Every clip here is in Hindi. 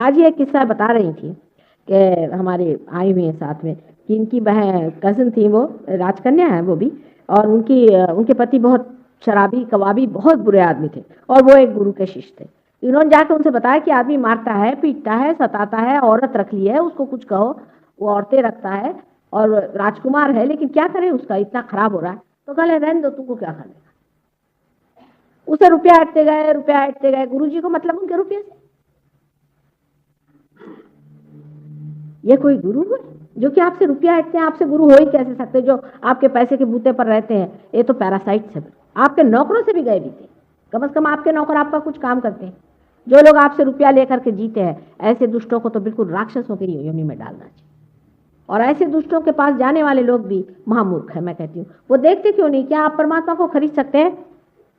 आज ये एक किस्सा बता रही थी कि हमारे आई हुई है साथ में कि इनकी बहन कज़न थी, वो राजकन्या है वो भी, और उनके पति बहुत शराबी कबाबी बहुत बुरे आदमी थे और वो एक गुरु के शिष्य थे। इन्होंने जाकर उनसे बताया कि आदमी मारता है, पीटता है, सताता है, औरत रख ली है, उसको कुछ कहो, वो औरतें रखता है और राजकुमार है, लेकिन क्या करें, उसका इतना खराब हो रहा है। तो कह रहने दो, तुमको क्या करने का। उसे रुपया हटते गए, गुरु जी को मतलब उनके रुपये से। ये कोई गुरु है जो कि आपसे रुपया हटते हैं? आपसे गुरु हो ही कैसे सकते जो आपके पैसे के बूते पर रहते हैं? ये तो पैरासाइट्स है। आपके नौकरों से भी गए भी थे, कम से कम आपके नौकर आपका कुछ काम करते हैं। जो लोग आपसे रुपया लेकर के जीते हैं, ऐसे दुष्टों को तो बिल्कुल राक्षसों की योनि में डालना चाहिए। और ऐसे दुष्टों के पास जाने वाले लोग भी महामूर्ख है, मैं कहती हूँ। वो देखते क्यों नहीं? क्या आप परमात्मा को खरीद सकते हैं?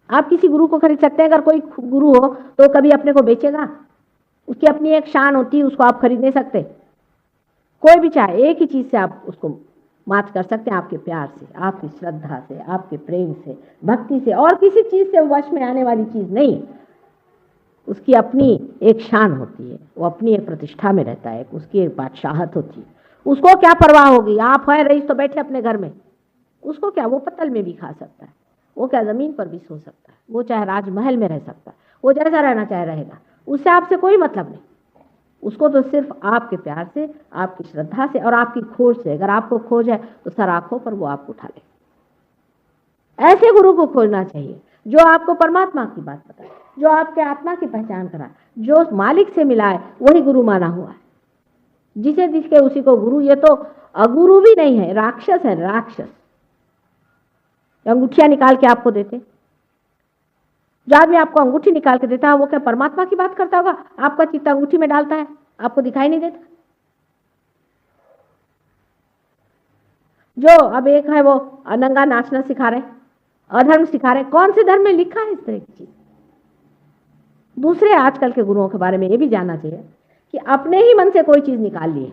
आप किसी गुरु को खरीद सकते हैं? अगर कोई गुरु हो तो कभी अपने को बेचेगा? उसकी अपनी एक शान होती है, उसको आप खरीद नहीं सकते। कोई भी चाहे, एक ही चीज से आप उसको मात कर सकते हैं, आपके प्यार से, आपकी श्रद्धा से, आपके प्रेम से, भक्ति से, और किसी चीज से वश में आने वाली चीज नहीं। उसकी अपनी एक शान होती है, वो अपनी एक प्रतिष्ठा में रहता है, उसकी एक बादशाहत होती है। उसको क्या परवाह होगी? आप है रईस तो बैठे अपने घर में, उसको क्या? वो पत्तल में भी खा सकता है, वो क्या जमीन पर भी सो सकता है, वो चाहे राजमहल में रह सकता है, वो जैसा रहना चाहे रहेगा, उससे आपसे कोई मतलब नहीं। उसको तो सिर्फ आपके प्यार से, आपकी श्रद्धा से और आपकी खोज से। अगर आपको खोज है तो सर आंखों पर वो आपको उठा ले। ऐसे गुरु को खोजना चाहिए जो आपको परमात्मा की बात बताए, जो आपके आत्मा की पहचान कराए, जो मालिक से मिलाए, वही गुरु माना हुआ है। जिसे दिखे उसी को गुरु। ये तो अगुरु भी नहीं है, राक्षस है, राक्षस। अंगूठियां निकाल के आपको देते, जो आदमी आपको अंगूठी निकाल के देता है वो क्या परमात्मा की बात करता होगा? आपका चित्त अंगूठी में डालता है, आपको दिखाई नहीं देता। जो अब एक है वो नंगा नाचना सिखा रहे, अधर्म सिखा रहे। कौन से धर्म में लिखा है इस तरह की चीज? दूसरे आजकल के गुरुओं के बारे में ये भी जानना चाहिए कि अपने ही मन से कोई चीज निकाल लिए।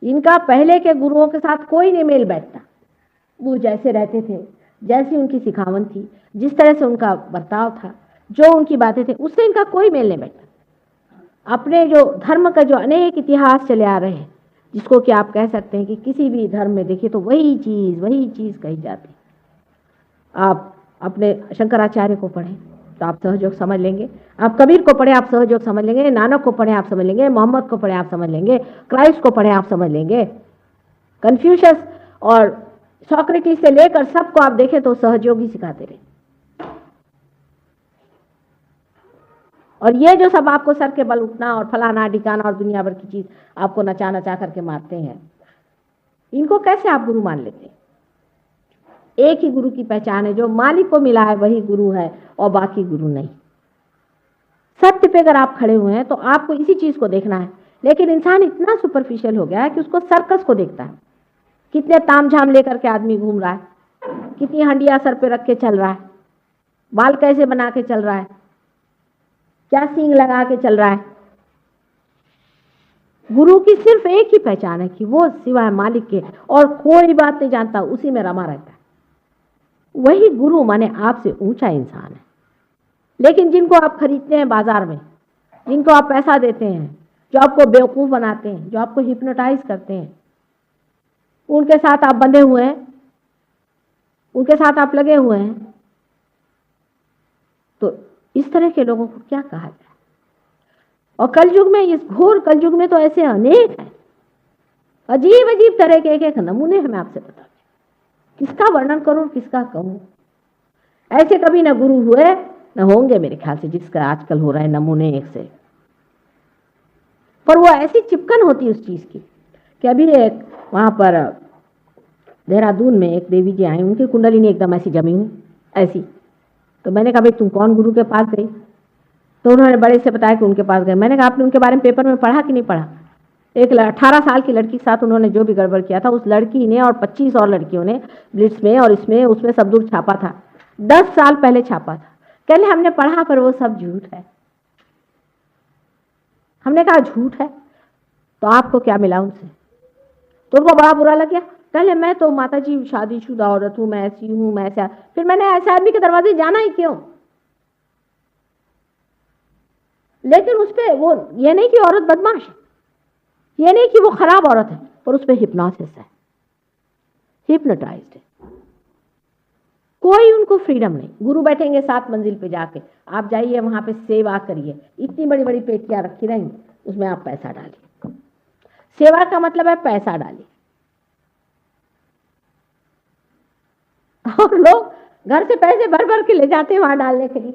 इनका पहले के गुरुओं के साथ कोई नहीं मेल बैठता। वो जैसे रहते थे, जैसी उनकी सिखावन थी, जिस तरह से उनका बर्ताव था, जो उनकी बातें थी, उससे इनका कोई मेल नहीं बैठता। अपने जो धर्म का जो अनेक इतिहास चले आ रहे हैं, जिसको कि आप कह सकते हैं कि किसी भी धर्म में देखिए तो वही चीज कही जाती है। आप अपने शंकराचार्य को पढ़ें तो आप सहयोग समझ लेंगे, आप कबीर को पढ़े आप सहयोग समझ लेंगे, नानक को पढ़े आप समझ लेंगे, मोहम्मद को पढ़े आप समझ लेंगे, क्राइस्ट को पढ़े आप समझ लेंगे, कन्फ्यूशस और सोक्रेटिस से लेकर सबको आप देखें तो सहयोगी सिखाते रहे। और ये जो सब आपको सर के बल उठना और फलाना ढिकाना और दुनिया भर की चीज आपको नचा नचा करके मारते हैं, इनको कैसे आप गुरु मान लेते हैं? एक ही गुरु की पहचान है, जो मालिक को मिला है वही गुरु है और बाकी गुरु नहीं। सत्य पे अगर आप खड़े हुए हैं तो आपको इसी चीज को देखना है। लेकिन इंसान इतना सुपरफिशियल हो गया है कि उसको सर्कस को देखता है। कितने तामझाम लेकर के आदमी घूम रहा है, कितनी हंडिया सर पे रख के चल रहा है, बाल कैसे बना के चल रहा है, क्या सींग लगा के चल रहा है। गुरु की सिर्फ एक ही पहचान है कि वो सिवाय मालिक के और कोई बात नहीं जानता, उसी में रमा रहता है। वही गुरु माने आपसे ऊंचा इंसान है। लेकिन जिनको आप खरीदते हैं बाजार में, जिनको आप पैसा देते हैं, जो आपको बेवकूफ बनाते हैं, जो आपको हिप्नोटाइज करते हैं, उनके साथ आप बंधे हुए हैं, उनके साथ आप लगे हुए हैं, तो इस तरह के लोगों को क्या कहा जाए? और कलयुग में, इस घोर कलयुग में तो ऐसे अनेक हैं, अजीब अजीब तरह के एक एक नमूने हमें आपसे बता, किसका वर्णन करूं, किसका कहूं। ऐसे कभी न गुरु हुए न होंगे मेरे ख्याल से, जिसका आजकल हो रहा है नमूने एक से। पर वो ऐसी चिपकन होती उस चीज की कि अभी एक वहां पर देहरादून में एक देवी जी आई, उनकी कुंडलिनी एकदम ऐसी जमी हुई ऐसी। तो मैंने कहा भाई तुम कौन गुरु के पास गई? तो उन्होंने बड़े से बताया कि उनके पास गए। मैंने कहा आपने उनके बारे में पेपर में पढ़ा कि नहीं पढ़ा? एक 18 साल की लड़की के साथ उन्होंने जो भी गड़बड़ किया था, उस लड़की ने और 25 और लड़कियों ने ब्लिट्स में और इसमें उसमें सब दूर छापा था, 10 साल पहले छापा था। कहले हमने पढ़ा पर वो सब झूठ है। हमने कहा झूठ है तो आपको क्या मिला उनसे? तो उनको बड़ा बुरा लग गया। कहले मैं तो माता जी शादीशुदा औरत हूं, मैं ऐसी हूं, मैं ऐसा। फिर मैंने ऐसे आदमी के दरवाजे जाना ही क्यों? लेकिन उस पर वो, ये नहीं कि औरत बदमाश है, ये नहीं कि वो खराब औरत है, पर उस पर हिप्नोसिस है, हिप्नोटाइज्ड है। कोई उनको फ्रीडम नहीं। गुरु बैठेंगे 7 मंजिल पे जाके, आप जाइए वहां पे सेवा करिए, इतनी बड़ी बड़ी पेटियां रखी रहेंगी, उसमें आप पैसा डालिए। सेवा का मतलब है पैसा डालिए। और लोग घर से पैसे भर भर के ले जाते हैं वहां डालने के लिए।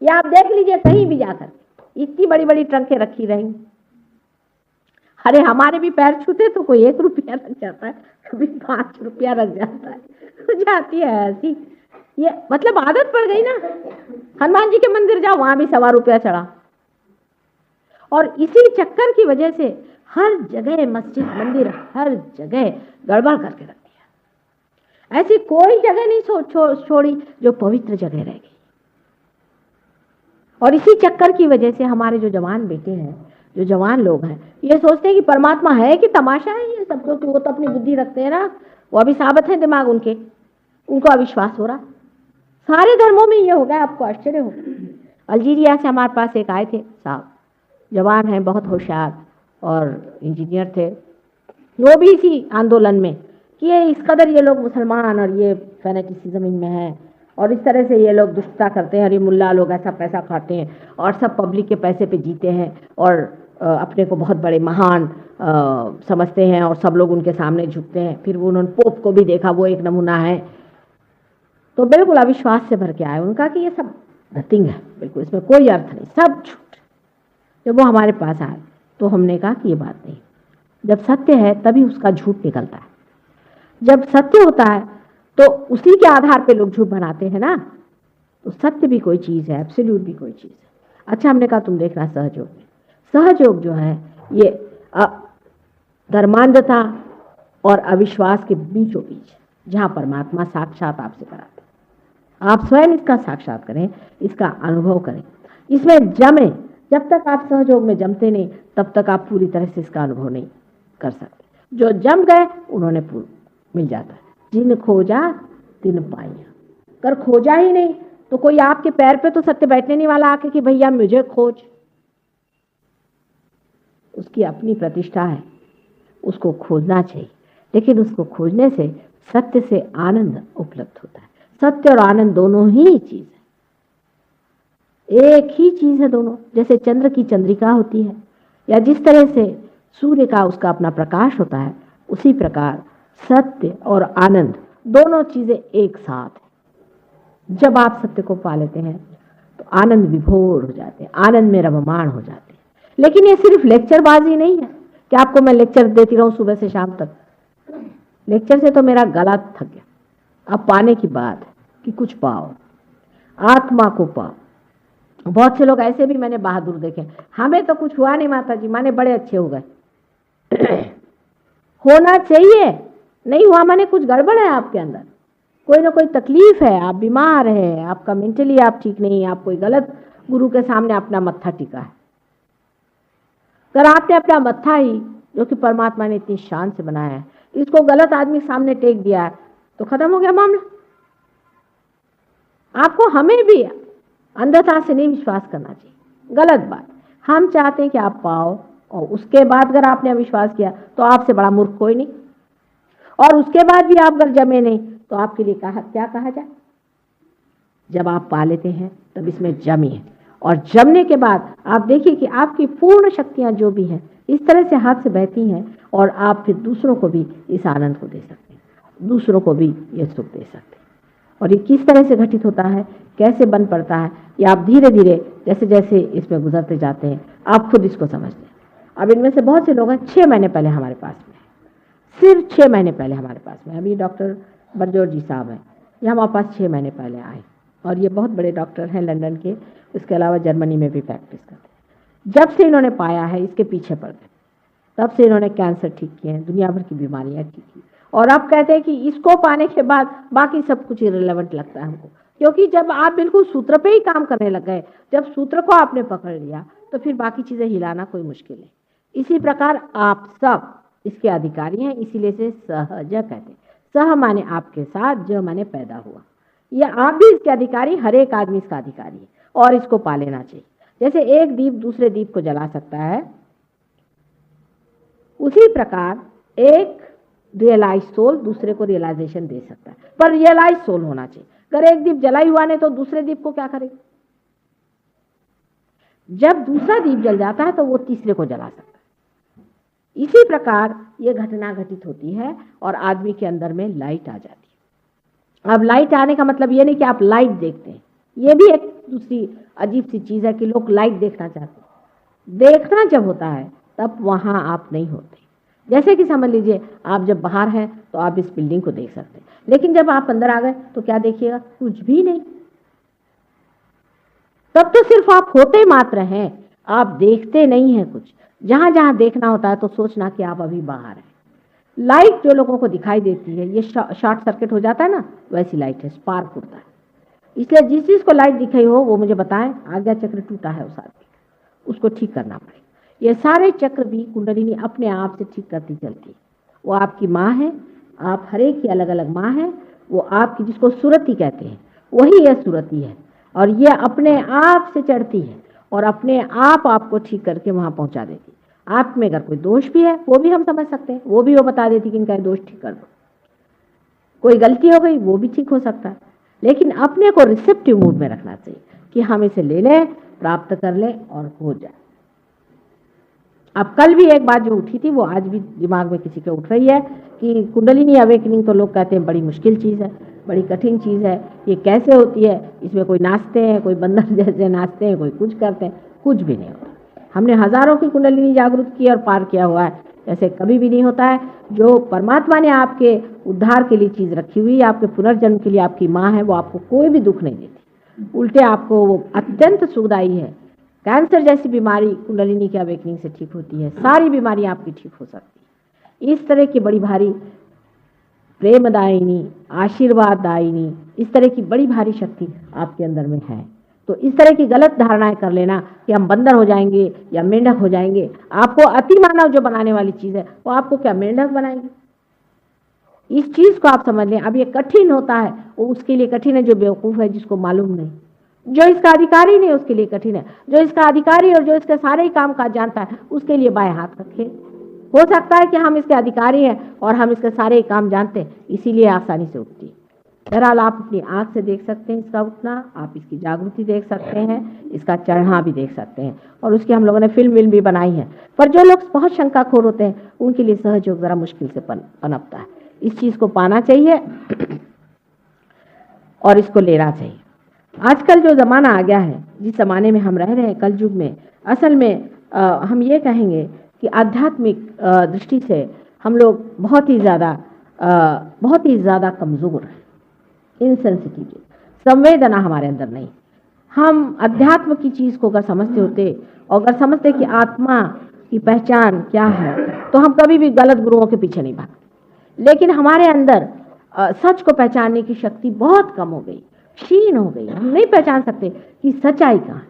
या आप देख लीजिए कहीं भी जाकर, इतनी बड़ी बड़ी ट्रंकें रखी रहेंगी। अरे हमारे भी पैर छूते तो कोई 1 रुपया रख जाता है, कभी 5 रुपया रख जाता है, हो जाती है ऐसी। ये मतलब आदत पड़ गई ना। हनुमान जी के मंदिर जाओ, वहां भी 1.25 रुपया चढ़ा। और इसी चक्कर की वजह से हर जगह मस्जिद मंदिर, हर जगह गड़बड़ करके रख दिया। ऐसी कोई जगह नहीं छोड़ी जो पवित्र जगह रह गई। और इसी चक्कर की वजह से हमारे जो जवान बेटे हैं, जो जवान लोग हैं, ये सोचते हैं कि परमात्मा है कि तमाशा है ये सब, क्योंकि वो तो अपनी बुद्धि रखते हैं ना, वो अभी साबित है दिमाग उनके, उनको अविश्वास हो रहा। सारे धर्मों में ये हो गया, आपको आश्चर्य होगा। अल्जीरिया से हमारे पास एक आए थे साहब, जवान हैं, बहुत होशियार और इंजीनियर थे। वो भी इसी आंदोलन में कि ये इस कदर ये लोग मुसलमान और ये फैनेटिसिज्म इनमें है, और इस तरह से ये लोग दुष्टता करते हैं, और ये मुल्ला लोग ऐसा पैसा खाते हैं और सब पब्लिक के पैसे पे जीते हैं, और अपने को बहुत बड़े महान समझते हैं, और सब लोग उनके सामने झुकते हैं। फिर वो उन्होंने पोप को भी देखा, वो एक नमूना है। तो बिल्कुल अविश्वास से भर के आए। उनका कि ये सब नथिंग है, बिल्कुल इसमें कोई अर्थ नहीं, सब झूठ। जब वो हमारे पास आए तो हमने कहा कि ये बात नहीं, जब सत्य है तभी उसका झूठ निकलता है। जब सत्य होता है तो उसी के आधार पे लोग झूठ बनाते हैं ना। तो सत्य भी कोई चीज़ है, एब्सोल्यूट भी कोई चीज़ है। अच्छा, हमने कहा तुम देखना सहयोग में, सहयोग जो है ये धर्मांधता और अविश्वास के बीचों बीच, जहाँ परमात्मा साक्षात आपसे कराते हैं। आप स्वयं इसका साक्षात करें, इसका अनुभव करें, इसमें जमें। जब तक आप सहयोग में जमते नहीं, तब तक आप पूरी तरह से इसका अनुभव नहीं कर सकते। जो जम गए उन्होंने मिल जाता है। जिन खोजा तिन पाइया, कर खोजा ही नहीं तो कोई आपके पैर पे तो सत्य बैठने नहीं वाला आके कि भैया मुझे खोज। उसकी अपनी प्रतिष्ठा है, उसको खोजना चाहिए, लेकिन उसको खोजने से सत्य से आनंद उपलब्ध होता है। सत्य और आनंद दोनों ही चीज है, एक ही चीज है दोनों। जैसे चंद्र की चंद्रिका होती है, या जिस तरह से सूर्य का उसका अपना प्रकाश होता है, उसी प्रकार सत्य और आनंद दोनों चीजें एक साथ है। जब आप सत्य को पा लेते हैं तो आनंद विभोर हो जाते हैं, आनंद में रममाण हो जाते हैं। लेकिन ये सिर्फ लेक्चरबाजी नहीं है कि आपको मैं लेक्चर देती रहूं सुबह से शाम तक। लेक्चर से तो मेरा गला थक गया। अब पाने की बात है कि कुछ पाओ, आत्मा को पाओ। बहुत से लोग ऐसे भी मैंने बहादुर देखे, हमें तो कुछ हुआ नहीं माता जी, माने बड़े अच्छे हो गए। होना चाहिए, नहीं हुआ माने कुछ गड़बड़ है आपके अंदर, कोई ना कोई तकलीफ है, आप बीमार है, आपका मेंटली आप ठीक नहीं, आप कोई गलत गुरु के सामने अपना मत्था टिका है। अगर आपने अपना मत्था ही, जो कि परमात्मा ने इतनी शान से बनाया है, इसको गलत आदमी सामने टेक दिया है तो खत्म हो गया मामला। आपको हमें भी अंधता से नहीं विश्वास करना चाहिए, गलत बात। हम चाहते हैं कि आप पाओ, और उसके बाद अगर आपने अविश्वास किया तो आपसे बड़ा मूर्ख कोई नहीं, और उसके बाद भी आप अगर जमे नहीं तो आपके लिए क्या कहा जाए। जब आप पा लेते हैं तब इसमें जमिए, और जमने के बाद आप देखिए कि आपकी पूर्ण शक्तियां जो भी हैं इस तरह से हाथ से बहती हैं, और आप फिर दूसरों को भी इस आनंद को दे सकते हैं, दूसरों को भी ये सुख दे सकते हैं। और ये किस तरह से घटित होता है, कैसे बन पड़ता है, ये आप धीरे धीरे जैसे जैसे इसमें गुजरते जाते हैं आप खुद इसको समझते हैं। अब इनमें से बहुत से लोग हैं 6 महीने पहले हमारे पास में, सिर्फ 6 महीने पहले हमारे पास में। अभी डॉक्टर बरजोर जी साहब हैं, ये हमारे पास 6 महीने पहले आए, और ये बहुत बड़े डॉक्टर हैं लंदन के, इसके अलावा जर्मनी में भी प्रैक्टिस करते हैं। जब से इन्होंने पाया है इसके पीछे पड़ गए, तब से इन्होंने कैंसर ठीक किए हैं, दुनिया भर की बीमारियां ठीक की, और अब कहते हैं कि इसको पाने के बाद बाकी सब कुछ इरेलेवेंट लगता है हमको। क्योंकि जब आप बिल्कुल सूत्र पे ही काम करने लग गए, जब सूत्र को आपने पकड़ लिया तो फिर बाकी चीजें हिलाना कोई मुश्किल है। इसी प्रकार आप सब इसके अधिकारी हैं, इसीलिए से सहज कहते हैं। सह माने आपके साथ, ज माने पैदा हुआ, ये आप भी इसके अधिकारी, हर एक आदमी इसका अधिकारी है, और इसको पा लेना चाहिए। जैसे एक दीप दूसरे दीप को जला सकता है, उसी प्रकार एक रियलाइज सोल दूसरे को रियलाइजेशन दे सकता है, पर रियलाइज सोल होना चाहिए। अगर एक दीप जला हुआ नहीं तो दूसरे दीप को क्या करेगा? जब दूसरा दीप जल जाता है तो वो तीसरे को जला सकता है। इसी प्रकार ये घटना घटित होती है और आदमी के अंदर में लाइट आ जाती है। अब लाइट आने का मतलब ये नहीं कि आप लाइट देखते हैं, ये भी एक दूसरी अजीब सी चीज है कि लोग लाइट देखना चाहते हैं। देखना जब होता है तब वहां आप नहीं होते। जैसे कि समझ लीजिए आप जब बाहर हैं तो आप इस बिल्डिंग को देख सकते हैं, लेकिन जब आप अंदर आ गए तो क्या देखिएगा? कुछ भी नहीं। तब तो सिर्फ आप होते मात्र हैं, आप देखते नहीं हैं कुछ। जहां जहां देखना होता है तो सोचना कि आप अभी बाहर हैं। लाइट जो लोगों को दिखाई देती है, ये शॉर्ट सर्किट हो जाता है ना, वैसी लाइट है, स्पार्क होता है। इसलिए जिस चीज को लाइट दिखाई हो वो मुझे बताएं, आज्ञा चक्र टूटा है उस आदमी का, उसको ठीक करना पड़ेगा। ये सारे चक्र भी कुंडलिनी अपने आप से ठीक करती चलती है। वो आपकी माँ है, आप हर एक की अलग अलग माँ है। वो आपकी, जिसको सुरति कहते हैं, वही यह सुरति है, और ये अपने आप से चढ़ती है और अपने आप आपको ठीक करके वहां पहुंचा देती है। आप में अगर कोई दोष भी है वो भी हम समझ सकते हैं, वो भी वो बता देती कि इनका दोष ठीक कर दो। कोई गलती हो गई वो भी ठीक हो सकता है, लेकिन अपने को रिसेप्टिव मूड में रखना चाहिए कि हम इसे ले लें, प्राप्त कर लें और हो जाए। अब कल भी एक बात जो उठी थी वो आज भी दिमाग में किसी के उठ रही है कि कुंडलिनी अवेकनिंग तो लोग कहते हैं बड़ी मुश्किल चीज़ है, बड़ी कठिन चीज़ है, ये कैसे होती है? इसमें कोई नाचते हैं, कोई बंदर जैसे नाचते हैं, कोई कुछ करते हैं, कुछ भी नहीं होता। हमने हजारों की कुंडलिनी जागृत की और पार किया हुआ है, ऐसे कभी भी नहीं होता है। जो परमात्मा ने आपके उद्धार के लिए चीज़ रखी हुई है, आपके पुनर्जन्म के लिए आपकी माँ है, वो आपको कोई भी दुख नहीं देती, उल्टे आपको वो अत्यंत सुखदायी है। कैंसर जैसी बीमारी कुंडलिनी के अवेकनिंग से ठीक होती है, सारी बीमारी आपकी ठीक हो सकती है। इस तरह की बड़ी भारी प्रेमदायिनी, आशीर्वाददायिनी, इस तरह की बड़ी भारी शक्ति आपके अंदर में है। तो इस तरह की गलत धारणाएं कर लेना कि हम बंदर हो जाएंगे या मेंढक हो जाएंगे, आपको अति मानव जो बनाने वाली चीज़ है वो आपको क्या मेंढक बनाएंगे? इस चीज़ को आप समझ लें। अब ये कठिन होता है, वो उसके लिए कठिन है जो बेवकूफ़ है, जिसको मालूम नहीं। जो इसका अधिकारी नहीं उसके लिए कठिन है, जो इसका अधिकारी और जो इसके सारे ही काम काज जानता है उसके लिए बाएं हाथ रखे। हो सकता है कि हम इसके अधिकारी हैं और हम इसके सारे ही काम जानते हैं, इसीलिए आसानी से उठती है। बहरहाल आप अपनी आंख से देख सकते हैं इसका उठना, आप इसकी जागृति देख सकते हैं, इसका चढ़ना भी देख सकते हैं, और उसकी हम लोगों ने फिल्म भी बनाई है। पर जो लोग बहुत शंकाखोर होते हैं उनके लिए सहयोग जरा मुश्किल से पनपता है। इस चीज़ को पाना चाहिए और इसको लेना चाहिए। आजकल जो ज़माना आ गया है, जिस ज़माने में हम रह रहे हैं, कल युग में, असल में हम ये कहेंगे कि आध्यात्मिक दृष्टि से हम लोग बहुत ही ज़्यादा कमज़ोर हैं, इनसेंसिटिव, संवेदना हमारे अंदर नहीं। हम अध्यात्म की चीज़ को अगर समझते होते और अगर समझते कि आत्मा की पहचान क्या है, तो हम कभी भी गलत गुरुओं के पीछे नहीं भागते। लेकिन हमारे अंदर सच को पहचानने की शक्ति बहुत कम हो गई, क्षीण हो गई। हम नहीं पहचान सकते कि सच्चाई कहाँ है।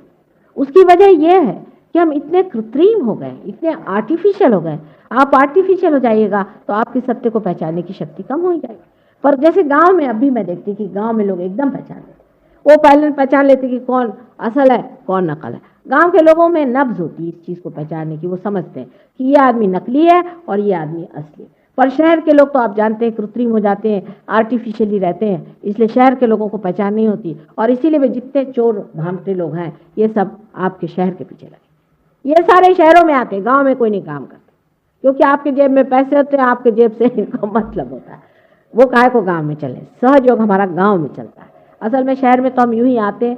उसकी वजह यह है कि हम इतने कृत्रिम हो गए, इतने आर्टिफिशियल हो गए। आप आर्टिफिशियल हो जाइएगा तो आपके सत्य को पहचानने की शक्ति कम हो जाएगी। पर जैसे गांव में अभी मैं देखती कि गांव में लोग एकदम पहचान लेते, वो पहले पहचान लेते कि कौन असल है कौन नकल है। गांव के लोगों में नब्ज होती है इस चीज़ को पहचानने की, वो समझते हैं कि ये आदमी नकली है और ये आदमी असली। पर शहर के लोग तो आप जानते हैं कृत्रिम हो जाते हैं, आर्टिफिशियली रहते हैं, इसलिए शहर के लोगों को पहचान नहीं होती। और इसीलिए वे जितने चोर भागते लोग हैं ये सब आपके शहर के पीछे लगे। ये सारे शहरों में आते, गांव में कोई नहीं काम करते, क्योंकि आपके जेब में पैसे होते हैं, आपके जेब से इनको मतलब होता है। वो काहे को गाँव में चले, सहयोग हमारा गाँव में चलता है। असल में शहर में तो हम यूं ही आते हैं,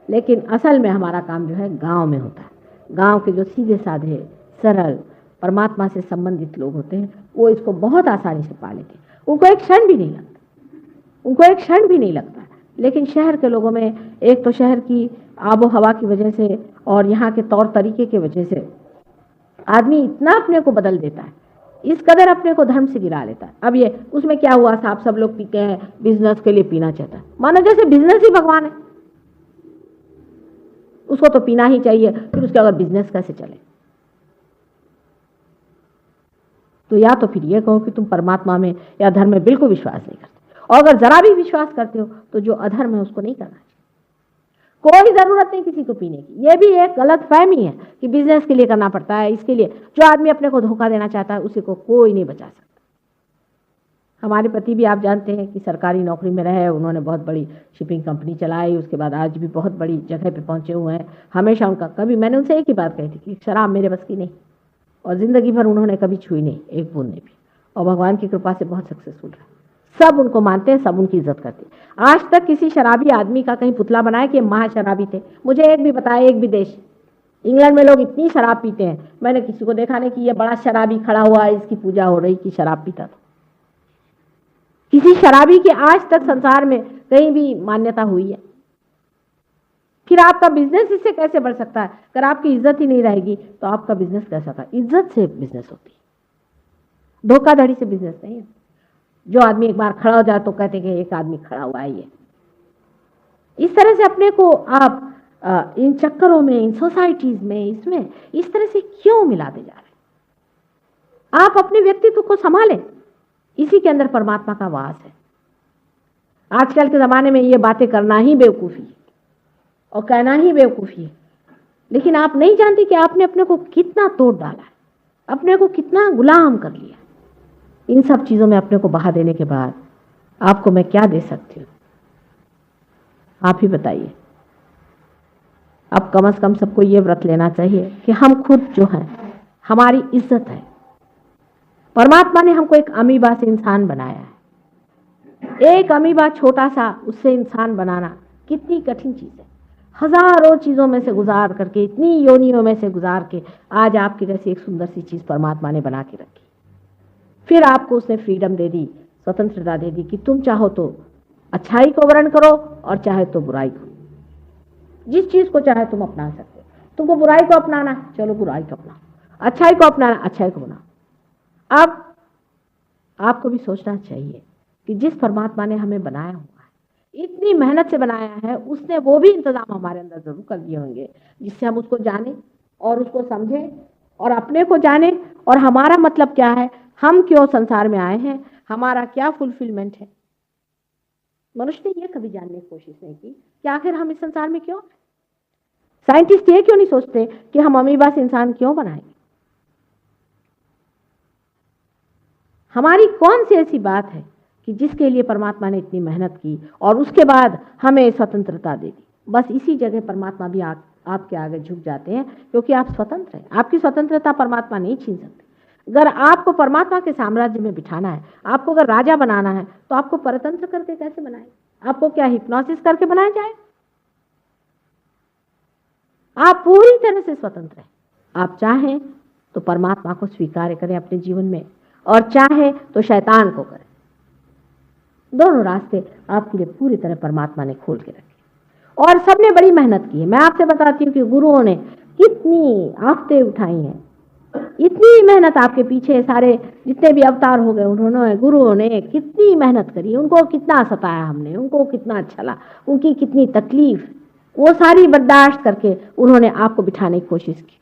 लेकिन असल में हमारा काम जो है गाँव में होता है। गाँव के जो सीधे साधे सरल परमात्मा से संबंधित लोग होते हैं वो इसको बहुत आसानी से पा लेते हैं, उनको एक क्षण भी नहीं लगता। लेकिन शहर के लोगों में, एक तो शहर की आबो हवा की वजह से और यहाँ के तौर तरीके की वजह से आदमी इतना अपने को बदल देता है, इस कदर अपने को धर्म से गिरा लेता है। अब ये उसमें क्या हुआ साहब, सब लोग पीते हैं, बिजनेस के लिए पीना चाहता है, मानो जैसे बिजनेस ही भगवान है, उसको तो पीना ही चाहिए, फिर उसके अगर बिजनेस कैसे चले। तो या तो फिर ये कहो कि तुम परमात्मा में या धर्म में बिल्कुल विश्वास नहीं करते, और अगर जरा भी विश्वास करते हो तो जो अधर्म है उसको नहीं करना चाहिए। कोई जरूरत नहीं किसी को पीने की। ये भी एक गलत फहमी है कि बिजनेस के लिए करना पड़ता है, इसके लिए। जो आदमी अपने को धोखा देना चाहता है उसी को कोई नहीं बचा सकता। हमारे पति भी आप जानते हैं कि सरकारी नौकरी में रहे, उन्होंने बहुत बड़ी शिपिंग कंपनी चलाई, उसके बाद आज भी बहुत बड़ी जगह पे पहुंचे हुए हैं। हमेशा उनका कभी, मैंने उनसे एक ही बात कही थी कि शराब मेरे बस की नहीं, और ज़िंदगी भर उन्होंने कभी छुई नहीं, एक बूंद ने भी, और भगवान की कृपा से बहुत सक्सेसफुल रहा। सब उनको मानते हैं, सब उनकी इज्जत करते हैं। आज तक किसी शराबी आदमी का कहीं पुतला बनाया कि महा शराबी थे, मुझे एक भी बताया, एक भी देश। इंग्लैंड में लोग इतनी शराब पीते हैं, मैंने किसी को देखा नहीं कि ये बड़ा शराबी खड़ा हुआ है, इसकी पूजा हो रही कि शराब पीता था। किसी शराबी की आज तक संसार में कहीं भी मान्यता हुई है? फिर आपका बिजनेस इससे कैसे बढ़ सकता है? अगर आपकी इज्जत ही नहीं रहेगी तो आपका बिजनेस कैसा था? इज्जत से बिजनेस होती है, धोखाधड़ी से बिजनेस नहीं है। जो आदमी एक बार खड़ा हो जाए तो कहते हैं कि एक आदमी खड़ा हुआ है। ये इस तरह से अपने को आप इन चक्करों में, इन सोसाइटीज में, इसमें इस तरह से क्यों मिलाते जा रहे हैं? आप अपने व्यक्तित्व को संभालें, इसी के अंदर परमात्मा का वास है। आजकल के ज़माने में ये बातें करना ही बेवकूफ़ी है और कहना ही बेवकूफ़ी है, लेकिन आप नहीं जानते कि आपने अपने को कितना तोड़ डाला है, अपने को कितना गुलाम कर लिया। इन सब चीज़ों में अपने को बहा देने के बाद आपको मैं क्या दे सकती हूँ? आप ही बताइए। अब कम से कम सबको ये व्रत लेना चाहिए कि हम खुद जो हैं, हमारी इज्जत है। परमात्मा ने हमको एक अमीबा से इंसान बनाया है। एक अमीबा छोटा सा, उससे इंसान बनाना कितनी कठिन चीज़ है। हजारों चीज़ों में से गुजार करके, इतनी योनियों में से गुजार के आज आपकी जैसी एक सुंदर सी चीज़ परमात्मा ने बना के रखी। फिर आपको उसने फ्रीडम दे दी, स्वतंत्रता दे दी कि तुम चाहो तो अच्छाई को वर्ण करो और चाहे तो बुराई को। जिस चीज़ को चाहे तुम अपना सकते हो। तुमको बुराई को अपनाना, चलो बुराई को अपनाओ, अच्छाई को अपनाना, अच्छाई को बनाओ। अब आपको भी सोचना चाहिए कि जिस परमात्मा ने हमें बनाया हुआ है, इतनी मेहनत से बनाया है, उसने वो भी इंतजाम हमारे अंदर जरूर कर दिए होंगे जिससे हम उसको जाने और उसको समझें और अपने को जाने, और हमारा मतलब क्या है, हम क्यों संसार में आए हैं, हमारा क्या फुलफिलमेंट है। मनुष्य ने ये कभी जानने की कोशिश नहीं की कि आखिर हम इस संसार में क्यों। साइंटिस्ट ये क्यों नहीं सोचते कि हम अमीबा से इंसान क्यों बनाएंगे। हमारी कौन सी ऐसी बात है कि जिसके लिए परमात्मा ने इतनी मेहनत की और उसके बाद हमें स्वतंत्रता दे दी। बस इसी जगह परमात्मा भी आपके आगे झुक जाते हैं, क्योंकि आप स्वतंत्र हैं। आपकी स्वतंत्रता परमात्मा नहीं छीन सकते। अगर आपको परमात्मा के साम्राज्य में बिठाना है, आपको अगर राजा बनाना है, तो आपको परतंत्र करके कैसे बनाए? आपको क्या हिप्नोसिस करके बनाया जाए? आप पूरी तरह से स्वतंत्र हैं। आप चाहें तो परमात्मा को स्वीकार करें अपने जीवन में, और चाहे तो शैतान को करें। दोनों रास्ते आपके लिए पूरी तरह परमात्मा ने खोल के रखे, और सबने बड़ी मेहनत की है। मैं आपसे बताती हूँ कि गुरुओं ने कितनी आफतें उठाई हैं, इतनी मेहनत आपके पीछे सारे जितने भी अवतार हो गए, उन्होंने, गुरुओं ने कितनी मेहनत करी। उनको कितना सताया हमने, उनको कितना अच्छा लगा, उनकी कितनी तकलीफ, वो सारी बर्दाश्त करके उन्होंने आपको बिठाने की कोशिश की।